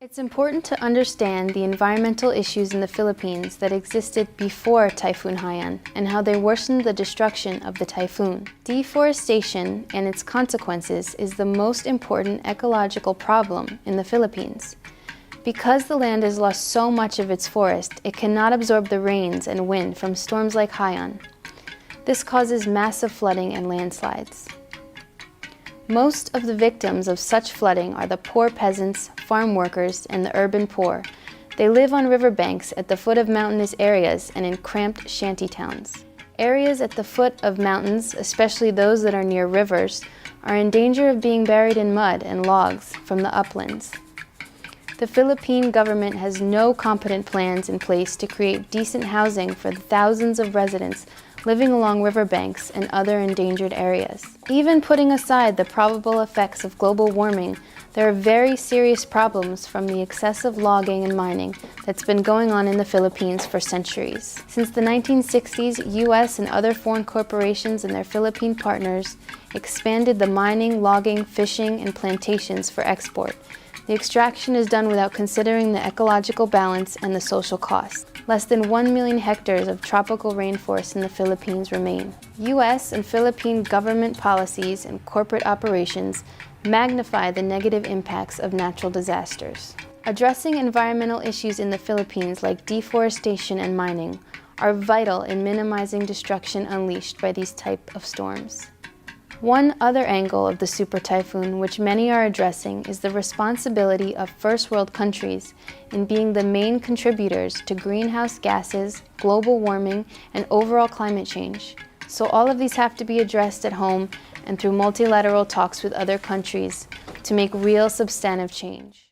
It's important to understand the environmental issues in the Philippines that existed before Typhoon Haiyan and how they worsened the destruction of the typhoon. Deforestation and its consequences is the most important ecological problem in the Philippines. Because the land has lost so much of its forest, it cannot absorb the rains and wind from storms like Haiyan. This causes massive flooding and landslides. Most of the victims of such flooding are the poor peasants, farm workers, and the urban poor. They live on riverbanks at the foot of mountainous areas and in cramped shanty towns. Areas at the foot of mountains, especially those that are near rivers, are in danger of being buried in mud and logs from the uplands. The Philippine government has no competent plans in place to create decent housing for the thousands of residents living along riverbanks and other endangered areas. Even putting aside the probable effects of global warming, there are very serious problems from the excessive logging and mining that's been going on in the Philippines for centuries. Since the 1960s, U.S. and other foreign corporations and their Philippine partners expanded the mining, logging, fishing, and plantations for export. The extraction is done without considering the ecological balance and the social cost. Less than 1 million hectares of tropical rainforest in the Philippines remain. U.S. and Philippine government policies and corporate operations magnify the negative impacts of natural disasters. Addressing environmental issues in the Philippines like deforestation and mining are vital in minimizing destruction unleashed by these type of storms. One other angle of the super typhoon which many are addressing is the responsibility of first world countries in being the main contributors to greenhouse gases, global warming, and overall climate change. So all of these have to be addressed at home and through multilateral talks with other countries to make real substantive change.